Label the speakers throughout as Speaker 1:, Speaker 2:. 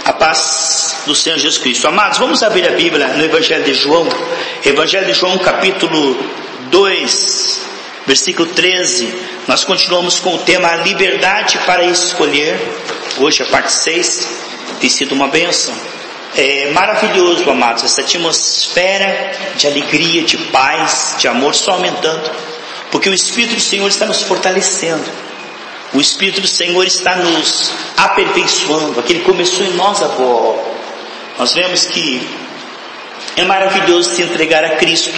Speaker 1: A paz do Senhor Jesus Cristo. Amados, vamos abrir a Bíblia no Evangelho de João. Evangelho de João, capítulo 2, versículo 13. Nós continuamos com o tema a liberdade para escolher. Hoje a parte 6. Tem sido uma bênção. É maravilhoso, amados, essa atmosfera de alegria, de paz, de amor só aumentando, porque o Espírito do Senhor está nos fortalecendo. O Espírito do Senhor está nos aperfeiçoando. Aquele começou em nós a boa obra. Nós vemos que é maravilhoso se entregar a Cristo,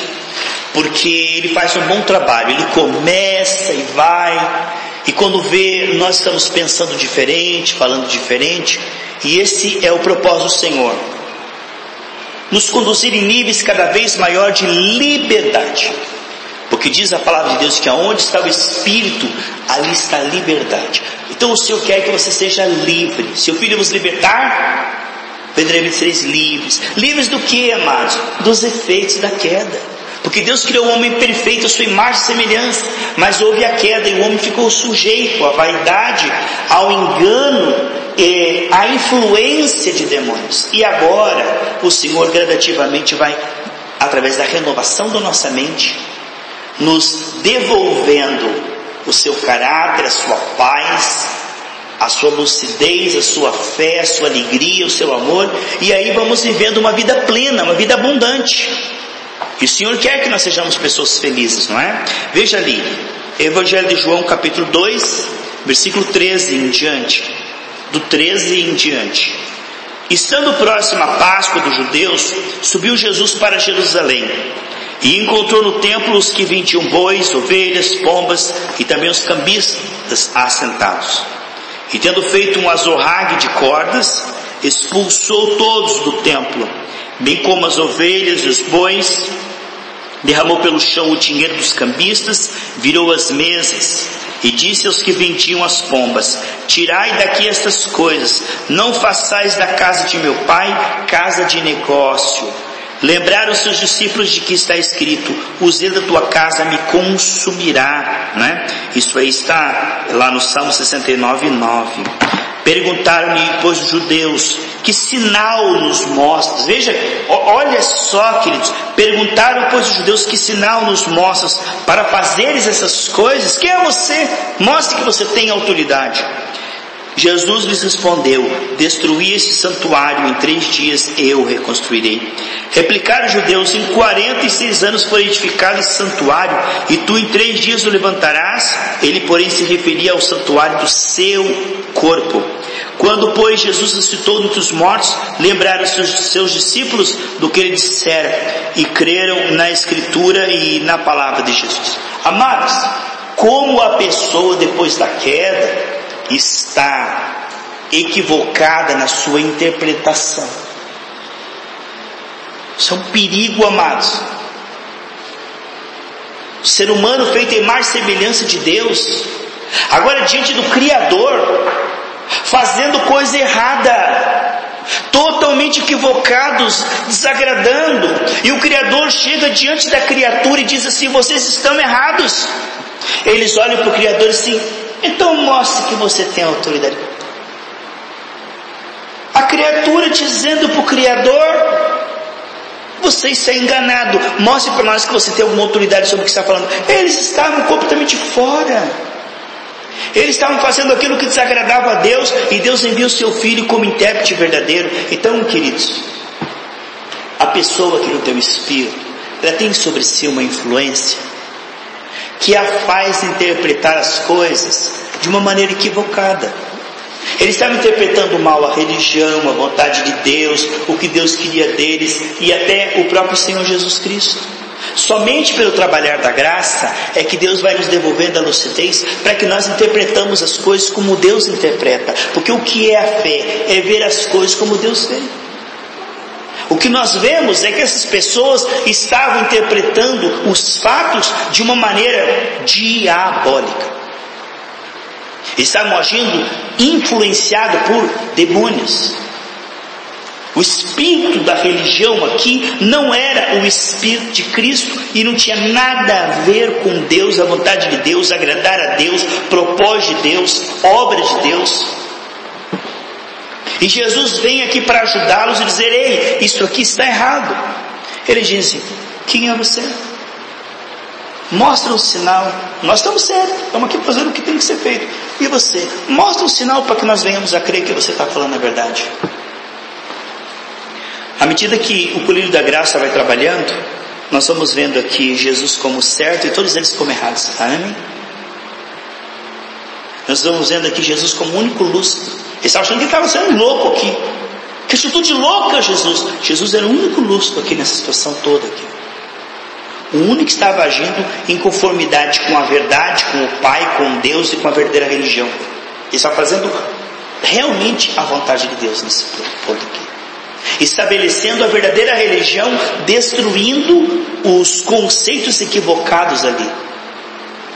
Speaker 1: porque Ele faz um bom trabalho. Ele começa e vai, e quando vê, nós estamos pensando diferente, falando diferente, e esse é o propósito do Senhor, nos conduzir em níveis cada vez maior de liberdade. Porque diz a palavra de Deus que aonde está o Espírito, ali está a liberdade. Então o Senhor quer que você seja livre. Se o Filho vos libertar, sereis livres. Livres do que, amados? Dos efeitos da queda. Porque Deus criou o homem perfeito, a sua imagem e semelhança. Mas houve a queda e o homem ficou sujeito à vaidade, ao engano, à influência de demônios. E agora o Senhor gradativamente vai, através da renovação da nossa mente, nos devolvendo o seu caráter, a sua paz, a sua lucidez, a sua fé, a sua alegria, o seu amor, e aí vamos vivendo uma vida plena, uma vida abundante. E o Senhor quer que nós sejamos pessoas felizes, não é? Veja ali, Evangelho de João, capítulo 2, versículo 13 em diante, do 13 em diante. Estando próxima a Páscoa dos judeus, subiu Jesus para Jerusalém, e encontrou no templo os que vendiam bois, ovelhas, pombas e também os cambistas assentados. E tendo feito um azorrague de cordas, expulsou todos do templo, bem como as ovelhas e os bois, derramou pelo chão o dinheiro dos cambistas, virou as mesas e disse aos que vendiam as pombas: tirai daqui estas coisas, não façais da casa de meu pai casa de negócio. Lembraram os seus discípulos de que está escrito: o zelo da tua casa me consumirá, né? Isso aí está lá no Salmo 69, 9. Perguntaram-lhe, pois, os judeus: que sinal nos mostras? Veja, olha só, queridos. Perguntaram, pois, os judeus: que sinal nos mostras para fazeres essas coisas? Quem é você? Mostre que você tem autoridade. Jesus lhes respondeu: destruí este santuário, em 3 dias eu reconstruirei. Replicaram os judeus: em 46 anos foi edificado esse santuário, e tu em 3 dias o levantarás? Ele, porém, se referia ao santuário do seu corpo. Quando, pois, Jesus ressuscitou dentre os mortos, lembraram seus discípulos do que ele dissera, e creram na Escritura e na palavra de Jesus. Amados, como a pessoa depois da queda está equivocada na sua interpretação. Isso é um perigo, amados. O ser humano feito em imagem e semelhança de Deus, agora diante do Criador, fazendo coisa errada, totalmente equivocados, desagradando, e o Criador chega diante da criatura e diz assim: vocês estão errados. Eles olham para o Criador e assim: então mostre que você tem autoridade. A criatura dizendo para o Criador: você está enganado, mostre para nós que você tem alguma autoridade sobre o que está falando. Eles estavam completamente fora. Eles estavam fazendo aquilo que desagradava a Deus, e Deus envia o seu Filho como intérprete verdadeiro. Então, queridos, a pessoa que não tem o Espírito, ela tem sobre si uma influência que a faz interpretar as coisas de uma maneira equivocada. Eles estavam interpretando mal a religião, a vontade de Deus, o que Deus queria deles, e até o próprio Senhor Jesus Cristo. Somente pelo trabalhar da graça é que Deus vai nos devolvendo a lucidez para que nós interpretamos as coisas como Deus interpreta. Porque o que é a fé? É ver as coisas como Deus vê. O que nós vemos é que essas pessoas estavam interpretando os fatos de uma maneira diabólica. Estavam agindo influenciados por demônios. O espírito da religião aqui não era o espírito de Cristo e não tinha nada a ver com Deus, a vontade de Deus, agradar a Deus, propósito de Deus, obra de Deus. E Jesus vem aqui para ajudá-los e dizer: ei, isso aqui está errado. Eles dizem: quem é você? Mostra um sinal. Nós estamos certos, estamos aqui fazendo o que tem que ser feito. E você? Mostra um sinal para que nós venhamos a crer que você está falando a verdade. À medida que o colírio da graça vai trabalhando, nós vamos vendo aqui Jesus como certo e todos eles como errados. Amém? Nós vamos vendo aqui Jesus como único lúcido. Eles estavam achando que ele estava sendo louco aqui. Que atitude louca, Jesus. Jesus era o único lúcido aqui nessa situação toda aqui. O único que estava agindo em conformidade com a verdade, com o Pai, com Deus e com a verdadeira religião. Ele estava fazendo realmente a vontade de Deus nesse ponto aqui. Estabelecendo a verdadeira religião, destruindo os conceitos equivocados ali.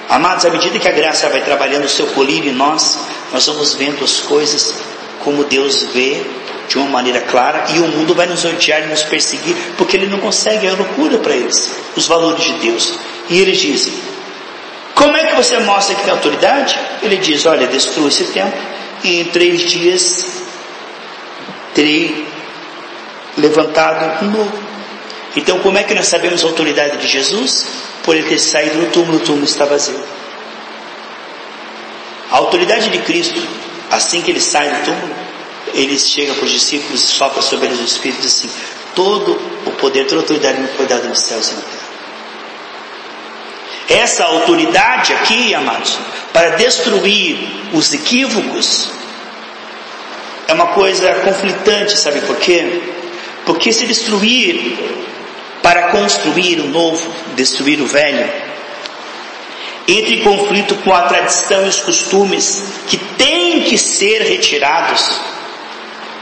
Speaker 1: Amados, à medida que a graça vai trabalhando o seu colírio em nós vamos vendo as coisas como Deus vê, de uma maneira clara, e o mundo vai nos odiar e nos perseguir, porque ele não consegue, é loucura para eles, os valores de Deus. E eles dizem: como é que você mostra que tem autoridade? Ele diz: olha, destrua esse templo, e em 3 dias terei levantado um novo. Então como é que nós sabemos a autoridade de Jesus? Por ele ter saído do túmulo, o túmulo está vazio. A autoridade de Cristo, assim que ele sai do túmulo, ele chega para os discípulos e sopra sobre eles o Espírito e diz assim: todo o poder, toda a autoridade me foi dada nos céus e na terra. Essa autoridade aqui, amados, para destruir os equívocos, é uma coisa conflitante, sabe por quê? Porque se destruir para construir o novo, destruir o velho, entra em conflito com a tradição e os costumes que têm que ser retirados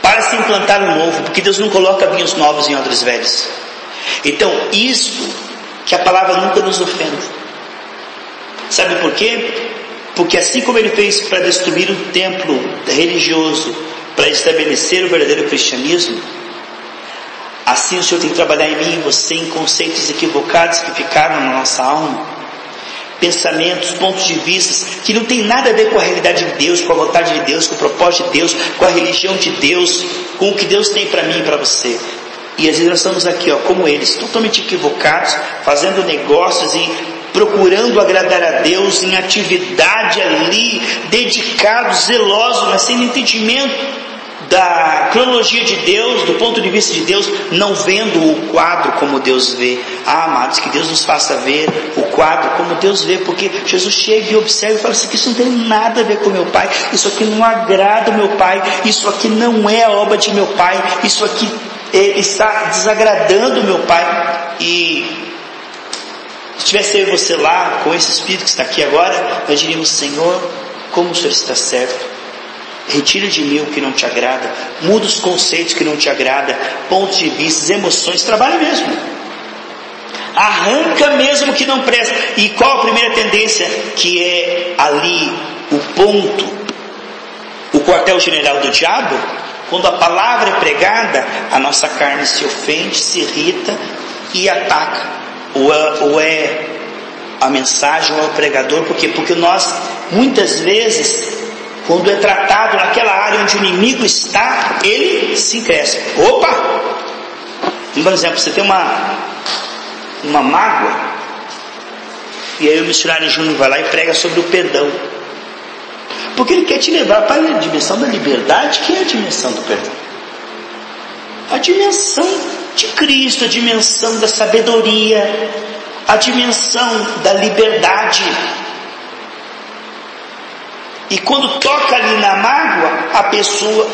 Speaker 1: para se implantar o novo, porque Deus não coloca vinhos novos em odres velhos. Então, isto que a palavra nunca nos ofende. Sabe por quê? Porque assim como ele fez para destruir o templo religioso, para estabelecer o verdadeiro cristianismo, assim o Senhor tem que trabalhar em mim e em você, em conceitos equivocados que ficaram na nossa alma, pensamentos, pontos de vista que não tem nada a ver com a realidade de Deus, com a vontade de Deus, com o propósito de Deus, com a religião de Deus, com o que Deus tem para mim e para você. E às vezes nós estamos aqui, como eles, totalmente equivocados, fazendo negócios e procurando agradar a Deus em atividade ali, dedicados, zelosos, mas sem entendimento da cronologia de Deus, do ponto de vista de Deus, não vendo o quadro como Deus vê. Amados, que Deus nos faça ver o quadro como Deus vê, porque Jesus chega e observa e fala assim: isso não tem nada a ver com meu Pai, isso aqui não agrada o meu Pai, isso aqui não é a obra de meu Pai, isso aqui está desagradando o meu Pai. E se tivesse eu e você lá, com esse Espírito que está aqui agora, nós diríamos: Senhor, como o Senhor está certo, retira de mim o que não te agrada, muda os conceitos que não te agrada, pontos de vista, emoções, trabalha mesmo, arranca mesmo o que não presta. E qual a primeira tendência? Que é ali o ponto, o quartel-general do diabo. Quando a palavra é pregada, a nossa carne se ofende, se irrita e ataca, ou é a mensagem, ou é o pregador. Por quê? Porque nós, muitas vezes, quando é tratado naquela área onde o inimigo está, ele se cresce. Opa! Por exemplo, você tem uma mágoa, e aí o missionário Júnior vai lá e prega sobre o perdão, porque ele quer te levar para a dimensão da liberdade, que é a dimensão do perdão, a dimensão de Cristo, a dimensão da sabedoria, a dimensão da liberdade. E quando toca ali na mágoa, a pessoa,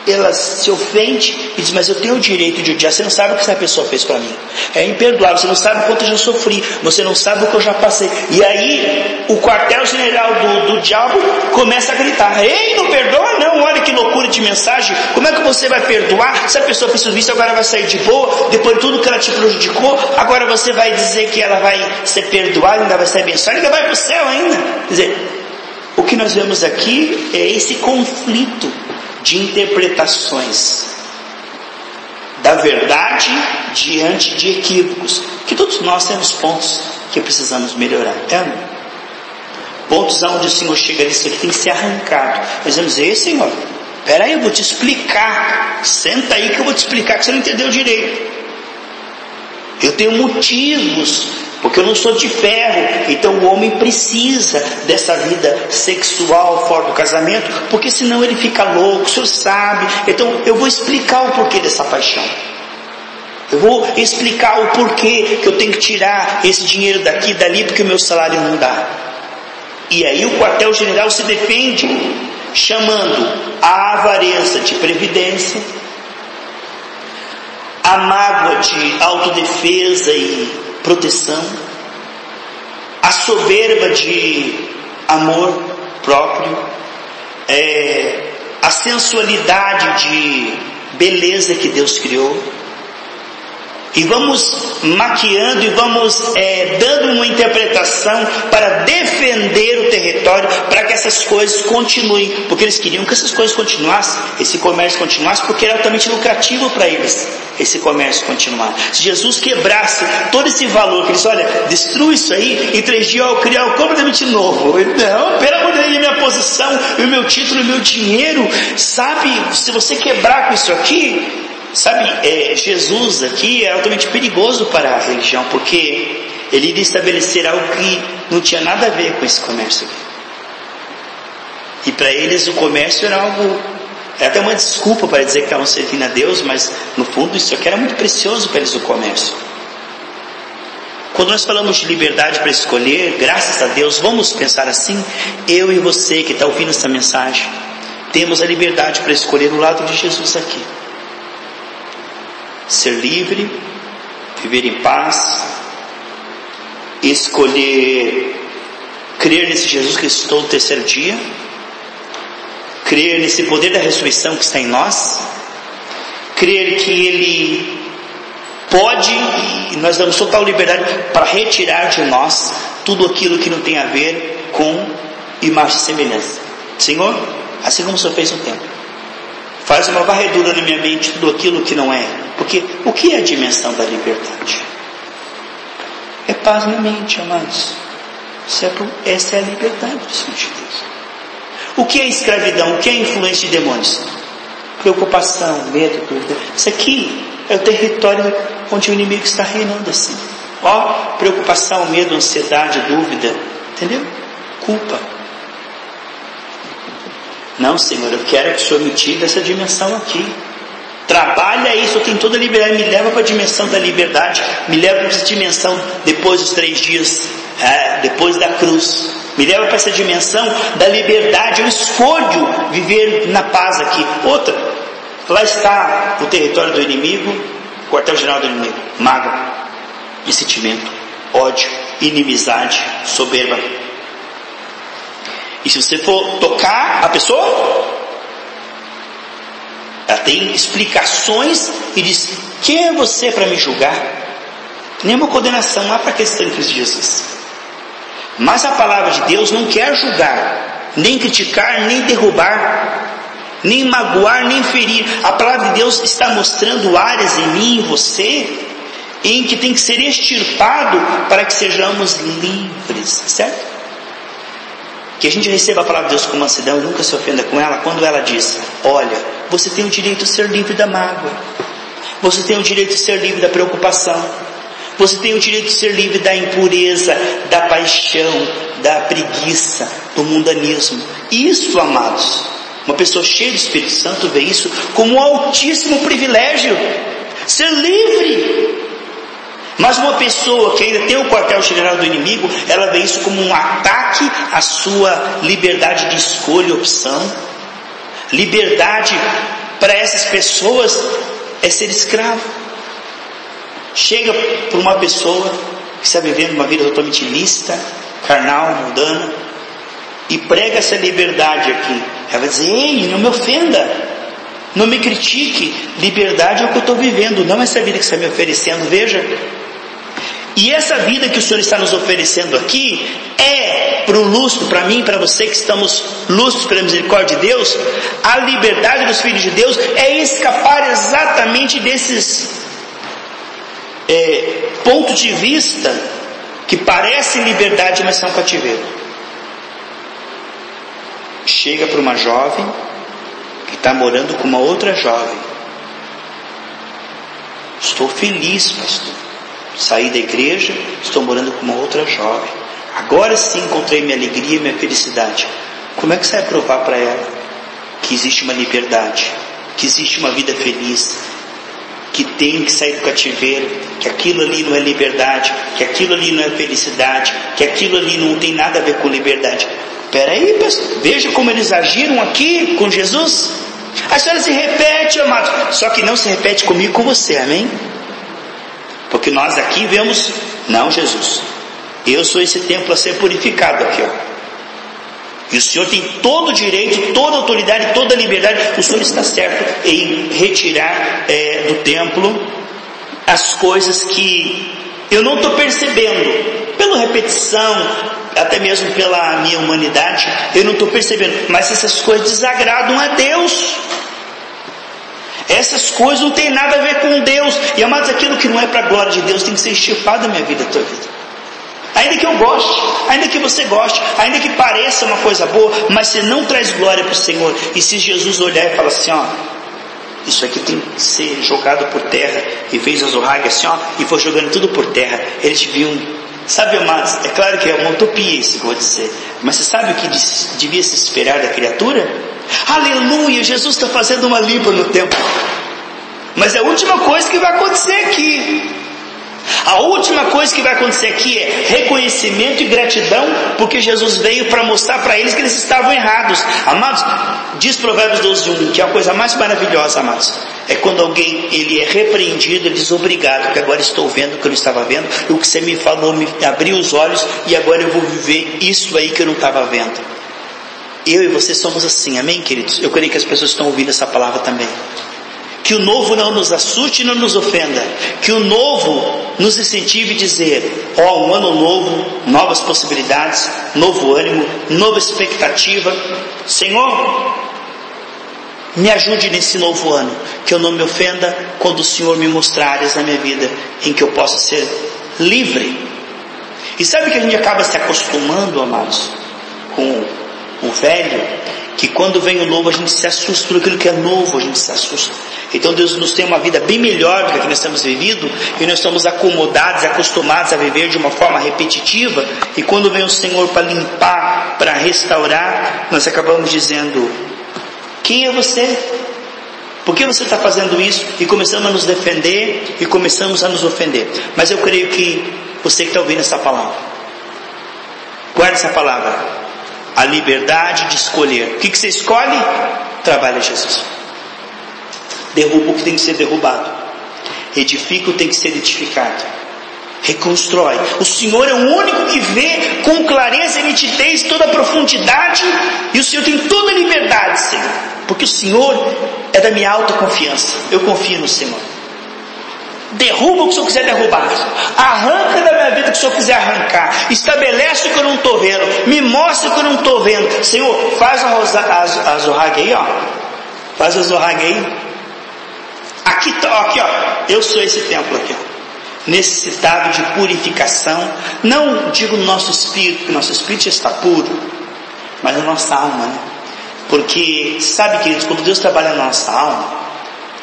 Speaker 1: ela se ofende e diz: mas eu tenho o direito de odiar. Você não sabe o que essa pessoa fez para mim, é imperdoável. Você não sabe o quanto eu já sofri, você não sabe o que eu já passei. E aí o quartel-general do diabo começa a gritar: ei, não perdoa não, olha que loucura de mensagem, como é que você vai perdoar? Se a pessoa fez tudo isso, agora vai sair de boa, depois de tudo que ela te prejudicou, agora você vai dizer que ela vai ser perdoada, ainda vai ser abençoada, ainda vai para o céu ainda. Quer dizer, o que nós vemos aqui é esse conflito de interpretações da verdade diante de equívocos, que todos nós temos pontos que precisamos melhorar, entende? Pontos onde o Senhor chega, isso aqui tem que ser arrancado. Nós vamos dizer: Senhor, Peraí, eu vou te explicar. Senta aí que eu vou te explicar, que você não entendeu direito. Eu tenho motivos, porque eu não sou de ferro. Então o homem precisa dessa vida sexual fora do casamento, porque senão ele fica louco, o senhor sabe. Então eu vou explicar o porquê dessa paixão. Eu vou explicar o porquê que eu tenho que tirar esse dinheiro daqui e dali, porque o meu salário não dá. E aí o quartel-general se defende, chamando a avareza de previdência, a mágoa de autodefesa e proteção, a soberba de amor próprio, a sensualidade de beleza que Deus criou. E vamos maquiando e vamos dando uma interpretação para defender o território, para que essas coisas continuem, porque eles queriam que essas coisas continuassem, esse comércio continuasse, porque era altamente lucrativo para eles, esse comércio continuar. Se Jesus quebrasse todo esse valor, que eles, olha, destrua isso aí, em 3 dias eu vou criar algo completamente novo. Não, pelo amor de Deus, a minha posição, o meu título, o meu dinheiro, sabe, se você quebrar com isso aqui, sabe, Jesus aqui é altamente perigoso para a religião, porque ele iria estabelecer algo que não tinha nada a ver com esse comércio aqui. E para eles o comércio era algo, era até uma desculpa para dizer que estavam servindo a Deus, mas no fundo isso aqui era muito precioso para eles, o comércio. Quando nós falamos de liberdade para escolher, graças a Deus, vamos pensar assim, eu e você que está ouvindo essa mensagem, temos a liberdade para escolher o lado de Jesus aqui. Ser livre, viver em paz, escolher crer nesse Jesus que ressuscitou no 3º dia, crer nesse poder da ressurreição que está em nós, crer que Ele pode, e nós damos total liberdade para retirar de nós tudo aquilo que não tem a ver com imagem e semelhança. Senhor, assim como o Senhor fez no templo, faz uma varredura na minha mente tudo aquilo que não é. Porque o que é a dimensão da liberdade? É paz na mente, amados. Essa é a liberdade dos filhos de Deus. O que é escravidão? O que é influência de demônios? Preocupação, medo, dúvida. Isso aqui é o território onde o inimigo está reinando assim. Ó, preocupação, medo, ansiedade, dúvida. Entendeu? Culpa. Não, Senhor, eu quero que o Senhor me tire dessa dimensão aqui. Trabalha isso, eu tenho toda a liberdade, me leva para a dimensão da liberdade, me leva para essa dimensão depois dos 3 dias, depois da cruz, me leva para essa dimensão da liberdade. Eu escolho viver na paz aqui. Outra, lá está o território do inimigo, o quartel-general do inimigo, mágoa, ressentimento, ódio, inimizade, soberba. E se você for tocar a pessoa, ela tem explicações e diz: quem é você para me julgar? Nenhuma condenação há para quem está em Cristo Jesus. Mas a palavra de Deus não quer julgar, nem criticar, nem derrubar, nem magoar, nem ferir. A palavra de Deus está mostrando áreas em mim e em você em que tem que ser extirpado para que sejamos livres, certo? Que a gente receba a palavra de Deus com mansidão e nunca se ofenda com ela, quando ela diz: olha, você tem o direito de ser livre da mágoa, você tem o direito de ser livre da preocupação, você tem o direito de ser livre da impureza, da paixão, da preguiça, do mundanismo. Isso, amados, uma pessoa cheia do Espírito Santo vê isso como um altíssimo privilégio, ser livre. Mas uma pessoa que ainda tem o quartel-general do inimigo, ela vê isso como um ataque à sua liberdade de escolha e opção. Liberdade para essas pessoas é ser escravo. Chega para uma pessoa que está vivendo uma vida totalmente ilícita, carnal, mundana, e prega essa liberdade aqui. Ela vai dizer: ei, não me ofenda, não me critique, liberdade é o que eu estou vivendo, não essa vida que você está me oferecendo, veja. E essa vida que o Senhor está nos oferecendo aqui é para o lustro, para mim, para você que estamos lustros pela misericórdia de Deus. A liberdade dos filhos de Deus é escapar exatamente desses pontos de vista que parecem liberdade, mas são cativeiro. Chega para uma jovem que está morando com uma outra jovem. Estou feliz, pastor. Saí da igreja, estou morando com uma outra jovem. Agora sim encontrei minha alegria e minha felicidade. Como é que você vai provar para ela que existe uma liberdade, que existe uma vida feliz, que tem que sair do cativeiro, que aquilo ali não é liberdade, que aquilo ali não é felicidade, que aquilo ali não tem nada a ver com liberdade? Peraí, pastor, veja como eles agiram aqui com Jesus. A história se repete, amados, só que não se repete comigo e com você, amém? Porque nós aqui vemos, não, Jesus, eu sou esse templo a ser purificado aqui, ó. E o Senhor tem todo o direito, toda a autoridade, toda a liberdade. O Senhor está certo em retirar do templo as coisas que eu não estou percebendo, pela repetição, até mesmo pela minha humanidade, eu não estou percebendo, mas essas coisas desagradam a Deus. Essas coisas não tem nada a ver com Deus. E amados, aquilo que não é para a glória de Deus tem que ser extirpado da minha vida, da tua vida. Ainda que eu goste, ainda que você goste, ainda que pareça uma coisa boa, mas você não traz glória para o Senhor. E se Jesus olhar e falar assim, ó, isso aqui tem que ser jogado por terra, e fez as orragas assim, ó, e foi jogando tudo por terra, eles viam, sabe, amados, é claro que é uma utopia isso que eu vou dizer, mas você sabe o que devia se esperar da criatura? Aleluia, Jesus está fazendo uma limpa no templo. Mas a última coisa que vai acontecer aqui, a última coisa que vai acontecer aqui é reconhecimento e gratidão, porque Jesus veio para mostrar para eles que eles estavam errados. Amados, diz Provérbios 12:1, que é a coisa mais maravilhosa, amados, é quando alguém ele é repreendido, ele diz obrigado, porque agora estou vendo o que eu não estava vendo, e o que você me falou me abriu os olhos, e agora eu vou viver isso aí que eu não estava vendo. Eu e você somos assim, amém, queridos? Eu creio que as pessoas estão ouvindo essa palavra também. Que o novo não nos assuste e não nos ofenda. Que o novo nos incentive a dizer, ó, um ano novo, novas possibilidades, novo ânimo, nova expectativa. Senhor, me ajude nesse novo ano. Que eu não me ofenda quando o Senhor me mostrar áreas na minha vida em que eu possa ser livre. E sabe que a gente acaba se acostumando, amados, com o velho, que quando vem o novo a gente se assusta, por aquilo que é novo a gente se assusta. Então Deus nos tem uma vida bem melhor do que a que nós temos vivido, e nós estamos acomodados, acostumados a viver de uma forma repetitiva, e quando vem o Senhor para limpar, para restaurar, nós acabamos dizendo, quem é você? Por que você está fazendo isso? E começamos a nos defender, e começamos a nos ofender. Mas eu creio que você que está ouvindo essa palavra, guarde essa palavra, a liberdade de escolher. O que você escolhe? Trabalha Jesus. Derruba o que tem que ser derrubado, edifica o que tem que ser edificado, reconstrói. O Senhor é o único que vê com clareza e nitidez toda a profundidade, e o Senhor tem toda a liberdade, Senhor, porque o Senhor é da minha alta confiança. Eu confio no Senhor. Derruba o que o Senhor quiser derrubar, arranca da minha vida o que o Senhor quiser arrancar, estabelece o que eu não estou vendo, me mostra o que eu não estou vendo. Senhor, faz a zorraga aí, ó, faz a zorraga aí. Aqui ó, eu sou esse templo aqui, ó, necessitado de purificação, não digo no nosso espírito, porque nosso espírito já está puro, mas na nossa alma, né? Porque, sabe, queridos, quando Deus trabalha na nossa alma,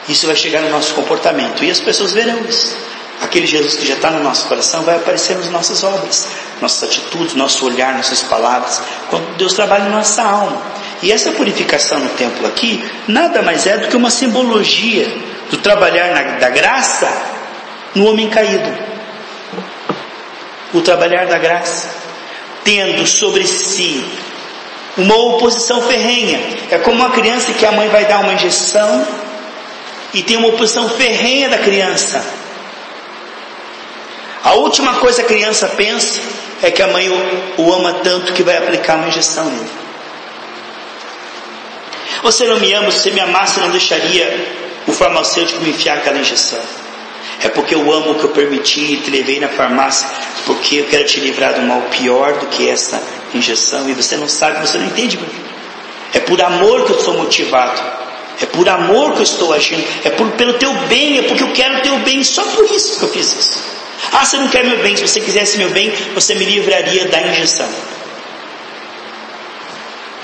Speaker 1: isso vai chegar no nosso comportamento, e as pessoas verão isso. Aquele Jesus que já está no nosso coração vai aparecer nas nossas obras, nossas atitudes, nosso olhar, nossas palavras, quando Deus trabalha na nossa alma. E essa purificação no templo aqui, nada mais é do que uma simbologia do trabalhar da graça no homem caído. O trabalhar da graça, tendo sobre si uma oposição ferrenha. É como uma criança que a mãe vai dar uma injeção e tem uma oposição ferrenha da criança. A última coisa que a criança pensa é que a mãe o ama tanto que vai aplicar uma injeção nele. Você não me ama, se você me amasse, você não deixaria o farmacêutico me enfiar aquela injeção. É porque eu amo o que eu permiti e te levei na farmácia, porque eu quero te livrar do mal pior do que essa injeção, e você não sabe, você não entende, meu filho. É por amor que eu sou motivado, é por amor que eu estou agindo, é pelo teu bem, é porque eu quero o teu bem, só por isso que eu fiz isso. Ah, você não quer meu bem, se você quisesse meu bem, você me livraria da injeção.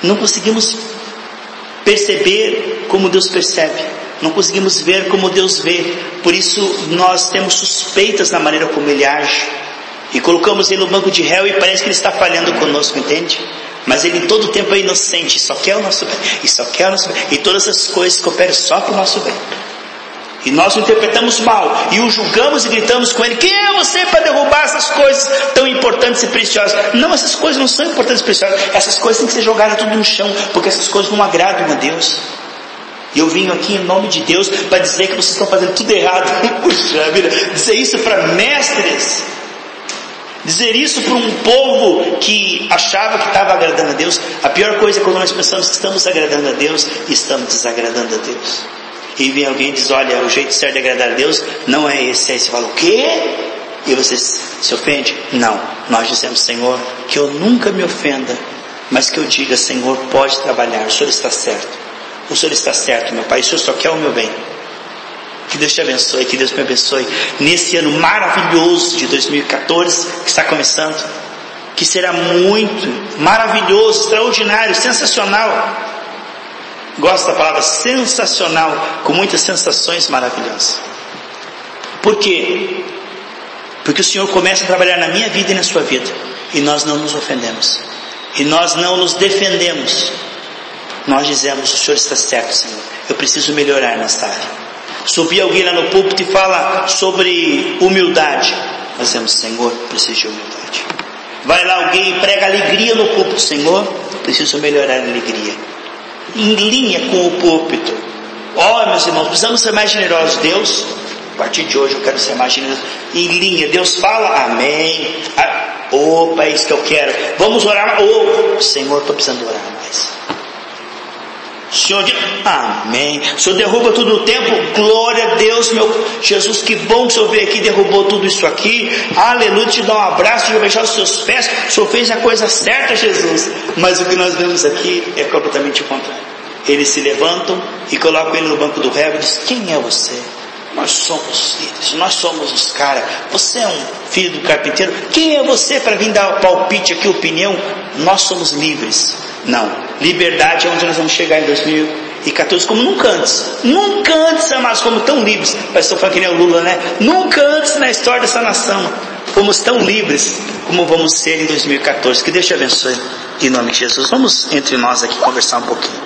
Speaker 1: Não conseguimos perceber como Deus percebe, não conseguimos ver como Deus vê. Por isso nós temos suspeitas na maneira como Ele age, e colocamos Ele no banco de réu, e parece que Ele está falhando conosco, entende? Mas Ele em todo tempo é inocente, só quer o nosso bem, e só quer o nosso bem, e todas as coisas cooperam só para o nosso bem. E nós o interpretamos mal, e o julgamos e gritamos com Ele: quem é você para derrubar essas coisas tão importantes e preciosas? Não, essas coisas não são importantes e preciosas, essas coisas têm que ser jogadas tudo no chão, porque essas coisas não agradam a Deus. E eu vim aqui em nome de Deus para dizer que vocês estão fazendo tudo errado. Puxa vida, dizer isso para mestres, dizer isso para um povo que achava que estava agradando a Deus. A pior coisa é quando nós pensamos que estamos agradando a Deus e estamos desagradando a Deus. E vem alguém e diz: olha, o jeito certo de agradar a Deus não é esse. Aí você fala: o quê? E você se ofende? Não, nós dizemos: Senhor, que eu nunca me ofenda, mas que eu diga: Senhor, pode trabalhar, o Senhor está certo. O Senhor está certo, meu Pai, o Senhor só quer o meu bem. Que Deus te abençoe, que Deus me abençoe nesse ano maravilhoso de 2014 que está começando, que será muito maravilhoso, extraordinário, sensacional. Gosto da palavra sensacional, com muitas sensações maravilhosas. Por quê? Porque o Senhor começa a trabalhar na minha vida e na sua vida, e nós não nos ofendemos, e nós não nos defendemos. Nós dizemos: o Senhor está certo, Senhor, eu preciso melhorar nesta área. Subir alguém lá no púlpito e fala sobre humildade, nós dizemos: Senhor, preciso de humildade. Vai lá alguém e prega alegria no púlpito: Senhor, preciso melhorar a alegria. Em linha com o púlpito. Meus irmãos, precisamos ser mais generosos. Deus, a partir de hoje eu quero ser mais generoso. Em linha, Deus fala, amém. Opa, é isso que eu quero. Vamos orar. Senhor, estou precisando orar mais. Senhor, amém. O Senhor derruba tudo no tempo. Glória a Deus, meu Jesus, que bom que o Senhor veio aqui e derrubou tudo isso aqui. Aleluia, te dá um abraço, te beijar os seus pés. O Senhor fez a coisa certa, Jesus. Mas o que nós vemos aqui é completamente o contrário. Eles se levantam e colocam ele no banco do réu e dizem: quem é você? Nós somos filhos, nós somos os caras. Você é um filho do carpinteiro. Quem é você para vir dar palpite aqui, opinião? Nós somos livres. Não, liberdade é onde nós vamos chegar em 2014 como nunca antes. Nunca antes, amados, como tão livres. Parece que estou falando que nem o Lula, né? Nunca antes na história dessa nação fomos tão livres como vamos ser em 2014. Que Deus te abençoe em nome de Jesus. Vamos entre nós aqui conversar um pouquinho.